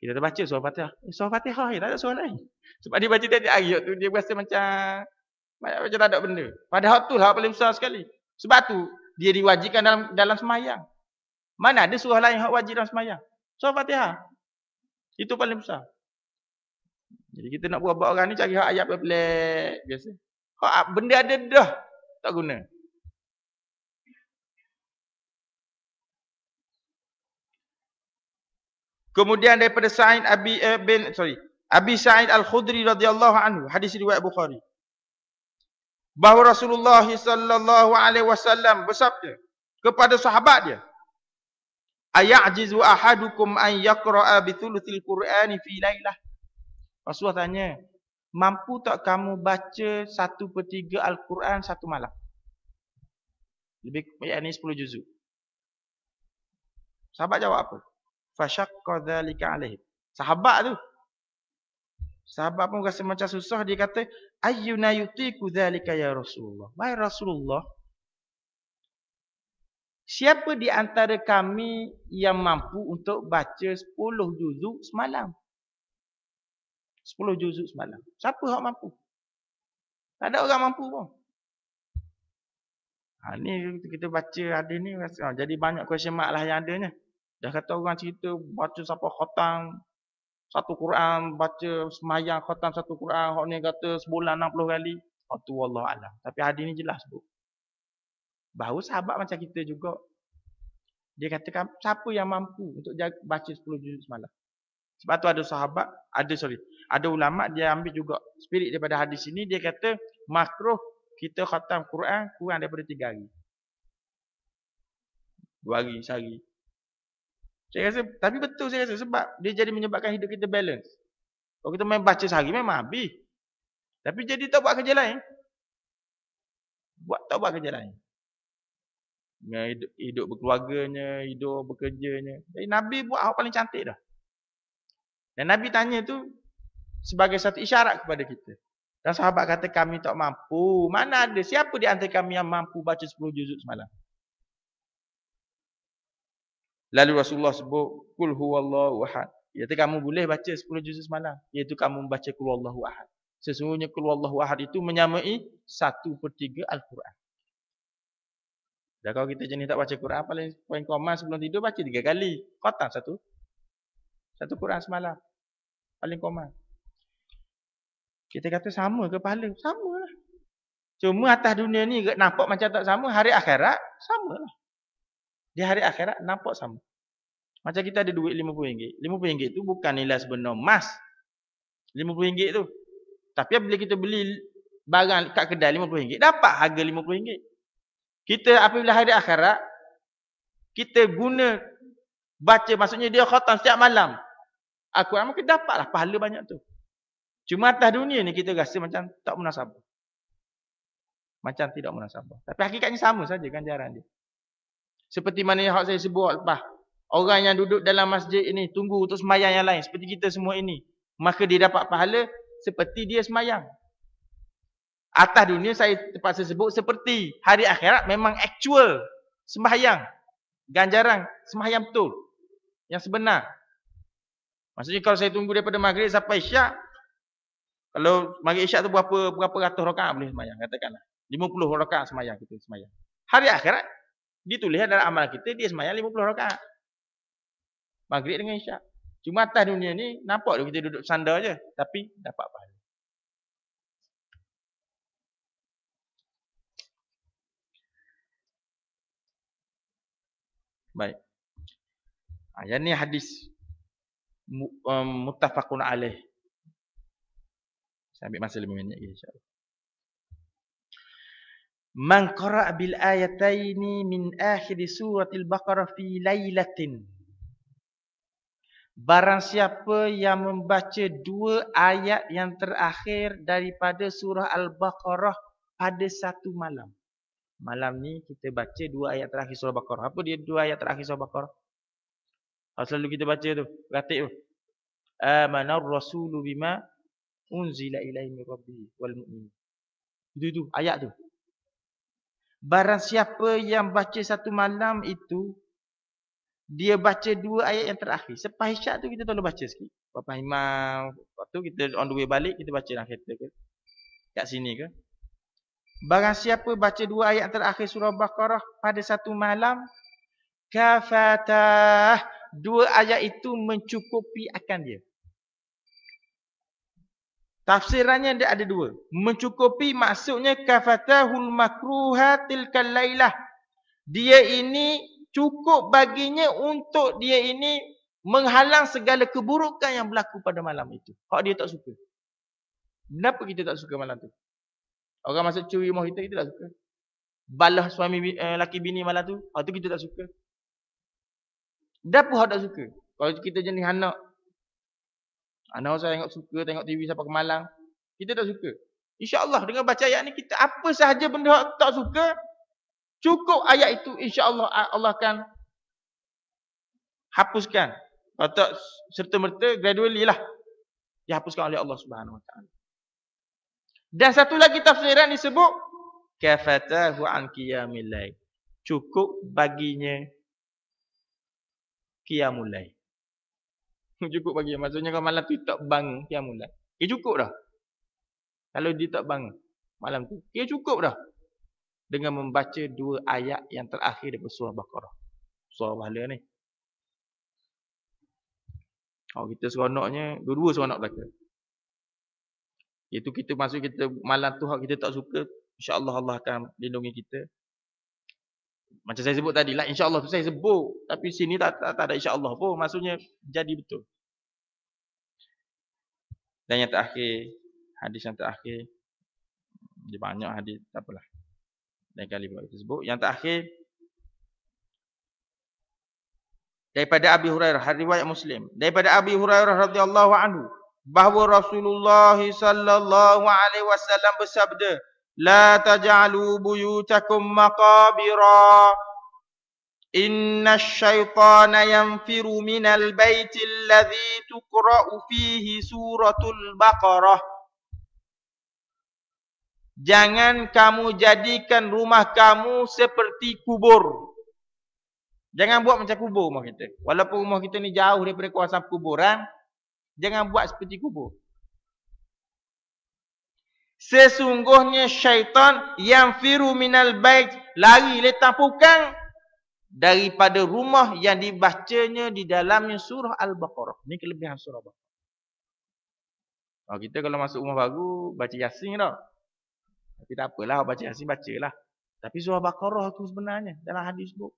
kita terbaca surah Fatihah. Surah Fatihah je, tak ada surah lain. Sebab dia baca tiap-tiap hari tu, dia rasa macam tak ada benda. Padahal tu hak paling besar sekali. Sebab tu, dia diwajibkan dalam semayang. Mana ada surah lain hak wajib dalam semayang? Surah Fatihah. Itu paling besar. Jadi kita nak buat orang ni cari hak ayat pelik biasa. Hak benda ada dah tak guna. Kemudian daripada Abi Sa'id Al-Khudri radhiyallahu anhu, hadis riwayat Bukhari. Bahawa Rasulullah sallallahu alaihi wasallam bersabda kepada sahabat dia, "Aya'jizu ahadukum an yaqra'a bi thuluthil Qur'ani fi lailah?" Rasulullah tanya, mampu tak kamu baca 1/3 Al-Quran satu malam? Lebih yakni 10 juzuk. Sahabat jawab apa? Fashaqqa dzalika alaihi. Sahabat pun rasa macam susah, dia kata, "Ayyuna yutiku dzalika ya Rasulullah?" Wahai Rasulullah, siapa di antara kami yang mampu untuk baca 10 juzuk semalam? 10 juzuk semalam. Siapa yang mampu? Tak ada orang mampu pun. Ni kita baca ada ni jadi banyak question mark lah yang adanya. Dah kata orang cerita baca sampai khatam satu Quran, baca semayang khatam satu Quran, hak ni kata sebulan 60 kali. Tu wallahu alam. Tapi hadis ni jelas tu. Bahawa sahabat macam kita juga. Dia kata siapa yang mampu untuk baca 10 juzuk semalam? Sebab tu ada ulama dia ambil juga spirit daripada hadis ini, dia kata makruh kita khatam Quran kurang daripada 3 hari. 2 hari, sehari. Saya rasa, tapi betul saya rasa sebab dia jadi menyebabkan hidup kita balance. Kalau kita main baca sehari memang habis. Tapi jadi tak buat kerja lain. Tak buat kerja lain. Hidup berkeluarganya, hidup bekerjanya. Jadi Nabi buat hal paling cantik dah. Dan Nabi tanya tu sebagai satu isyarat kepada kita. Dan sahabat kata kami tak mampu. Mana ada siapa di antara kami yang mampu baca 10 juzuk semalam? Lalu Rasulullah sebut Qul huwallahu ahad. Iaitu kamu boleh baca 10 juzuk semalam. Iaitu kamu membaca Qul huwallahu ahad. Sesungguhnya Qul huwallahu ahad itu menyamai 1/3 Al-Quran. Dan kalau kita jenis tak baca Quran, paling common sebelum tidur baca 3 kali. Khatam satu Quran semalam. Paling common. Kita kata sama ke pahala? Sama lah. Cuma atas dunia ni nampak macam tak sama. Hari akhirat, sama lah. Di hari akhirat nampak sama. Macam kita ada duit RM50. RM50 tu bukan nilai sebenar emas. RM50 tu. Tapi bila kita beli barang kat kedai RM50, dapat harga RM50. Kita apabila hari akhirat, kita guna baca, maksudnya dia khatam setiap malam. Al-Quran mungkin dapatlah pahala banyak tu. Cuma atas dunia ni kita rasa macam tak munasabah. Macam tidak munasabah. Tapi hakikatnya sama saja ganjaran dia. Seperti mana yang saya sebut lepas. Orang yang duduk dalam masjid ini tunggu untuk semayang yang lain. Seperti kita semua ini. Maka dia dapat pahala seperti dia semayang. Atas dunia saya terpaksa sebut seperti. Hari akhirat memang actual sembahyang. Ganjaran sembahyang betul. Yang sebenar. Maksudnya kalau saya tunggu daripada maghrib sampai isyak. Kalau maghrib isyak tu berapa ratus rakaat boleh sembahyang. Katakanlah. 50 rakaat sembahyang kita sembahyang. Hari akhirat ditulis dalam amal kita dia sembahyang 50 rakaat. Maghrib dengan isyak. Cuma atas dunia ni nampak kita duduk sandar je. Tapi dapat pahala. Baik. Yang ni hadis muttafaqun alaih. Saya ambil masa 5 minit insya-Allah. Man qara'a bil ayataini min akhir suratil Baqarah fi lailatin. Barang siapa yang membaca 2 ayat yang terakhir daripada surah Al-Baqarah pada satu malam. Malam ni kita baca 2 ayat terakhir surah Baqarah. Apa dia 2 ayat terakhir surah Baqarah? Selalu kita baca tu, ratik tu. Amanar rasulu bima unzila ilaihi min rabbih wal mu'minin. Itu ayat tu. Barang siapa yang baca satu malam itu, dia baca 2 ayat yang terakhir. Selepas isyak tu kita tolong baca sikit. Bapak imam, waktu kita on the way balik, kita baca dalam kereta ke. Kat sini ke. Barang siapa baca 2 ayat terakhir surah Baqarah pada satu malam, kafatah. 2 ayat itu mencukupi akan dia. Tafsirannya dia ada dua. Mencukupi maksudnya kafatahul makruhatil kalailah. Dia ini cukup baginya untuk dia ini menghalang segala keburukan yang berlaku pada malam itu. Hak dia tak suka. Kenapa kita tak suka malam tu? Orang masuk curi rumah kita tak suka. Balah suami laki bini malam tu, hak tu kita tak suka. Kenapa hak tak suka? Kalau kita jenis anak saya tengok suka tengok TV sampai ke malam, kita tak suka. InsyaAllah dengan baca ayat ni kita apa sahaja benda hak tak suka, cukup ayat itu insya-Allah Allah akan hapuskan. Atau serta-merta gradually lah dihapuskan oleh Allah Subhanahu Wa Taala. Dan satu lagi tafsiran disebut kafatahu an qiyamil lail. Cukup baginya qiyamul lail. Cukup bagi maksudnya kalau malam tu tak bangun qiyamul lail. Cukup dah. Kalau dia tak bangun malam tu, cukup dah. Dengan membaca dua ayat yang terakhir daripada surah Baqarah. Surah pahala ni. Kalau kita seronoknya, dua-dua seronok baca. Itu kita masuk kita malam tu hak kita tak suka, insya-Allah Allah akan lindungi kita. Macam saya sebut tadi lah, insya-Allah tu saya sebut, tapi sini tak ada insya-Allah pun, maksudnya jadi betul. Dan yang terakhir, hadis yang terakhir, dia banyak hadis, tak apalah. Lain kali pula kita sebut. Yang terakhir daripada Abi Hurairah, riwayat Muslim. Daripada Abi Hurairah radhiyallahu anhu bahawa Rasulullah sallallahu alaihi wasallam bersabda, "La taj'alu buyutakum maqabira. Innash syaitana yanfiru minal baitil ladzi tuqra'u fihi suratul Baqarah." Jangan kamu jadikan rumah kamu seperti kubur. Jangan buat macam kubur rumah kita. Walaupun rumah kita ni jauh daripada kawasan kuburan, jangan buat seperti kubur. Sesungguhnya syaitan yang firu minal bait, lari letang pukang daripada rumah yang dibacanya di dalamnya surah Al-Baqarah. Ini kelebihan surah Al-Baqarah. Kalau kita kalau masuk rumah baru, baca Yasin dah. Tapi tak apalah, baca Yasin, bacalah. Tapi surah Baqarah tu sebenarnya dalam hadis tu.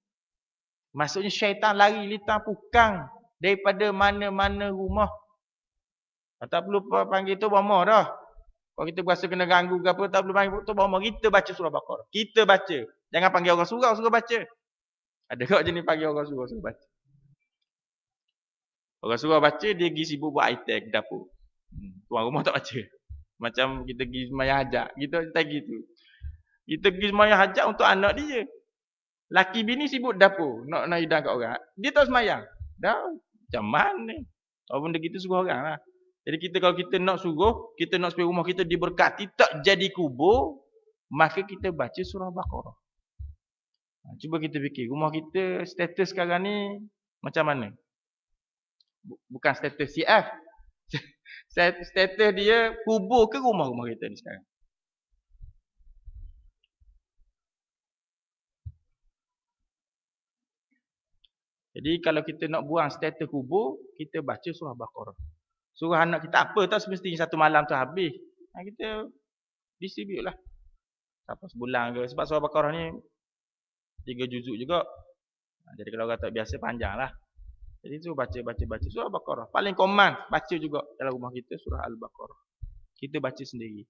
Maksudnya syaitan lari litang pukang daripada mana-mana rumah. Tak perlu panggil tu bomo dah. Kalau kita berasa kena ganggu ke apa, tak perlu panggil tu bomo. Kita baca surah Baqarah. Kita baca. Jangan panggil orang surau, suruh baca. Ada kau jenis panggil orang surau, suruh baca. Orang surau baca, dia pergi sibuk buat item dapur. Tuan rumah tak baca. Macam kita pergi semayang hajat. Kita tak gitu. Kita pergi semayang hajat untuk anak dia. Laki bini sibuk dapur. Nak hidang kat orang. Dia tak semayang. Dah. Macam mana? Kalau benda kita suruh orang lah. Jadi kita kalau kita nak suruh, kita nak supaya rumah kita diberkati, tak jadi kubur, maka kita baca surah Baqarah. Cuba kita fikir. Rumah kita status sekarang ni macam mana? Bukan status CF. Status dia kubur ke rumah-rumah kita ni sekarang? Jadi kalau kita nak buang status kubur, kita baca surah Baqarah. Surah anak kita apa tak semestinya satu malam tu habis. Kita distribute lah. Sampai sebulan ke. Sebab surah Baqarah ni 3 juzuk juga. Jadi kalau orang tak biasa panjang lah. Jadi tu baca surah Baqarah. Paling common baca juga dalam rumah kita surah Al-Baqarah. Kita baca sendiri.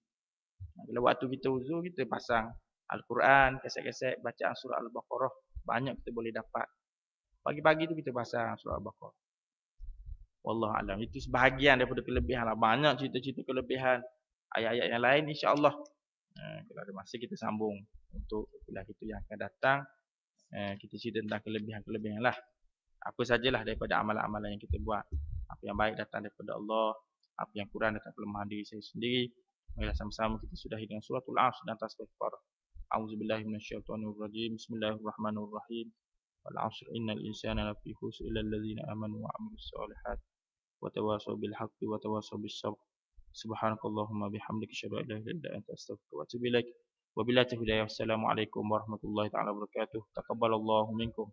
Kalau waktu kita uzur, kita pasang Al-Quran, kaset-kaset bacaan surah Al-Baqarah. Banyak kita boleh dapat. Pagi-pagi tu kita pasang surah Al-Baqarah. Wallahualam. Itu sebahagian daripada kelebihan lah. Banyak cerita-cerita kelebihan ayat-ayat yang lain, insya-Allah. Kalau ada masa kita sambung untuk kuliah kita yang akan datang. Kita cerita tentang kelebihan-kelebihan lah. Apa sajalah daripada amalan-amalan yang kita buat. Apa yang baik datang daripada Allah. Apa yang kurang datang kelemahan diri saya sendiri. Marilah sama-sama kita sudahi dengan suratul Asr dan tasbih. A'udzubillahi minasyaitonirrajim. Bismillahirrahmanirrahim. Wal 'asr innal insana lafi khusr illa allazina amanu wa 'amilus solihat wa tawassaw bil haqqi wa tawassaw bis sabr. Subhanakallahumma bihamdika asyhadu an la ilaha illa anta astaghfiruka wa atubu ilaik. Wabillahi taufiq. Wassalamualaikum warahmatullahi taala wabarakatuh. Taqabbalallahu minkum.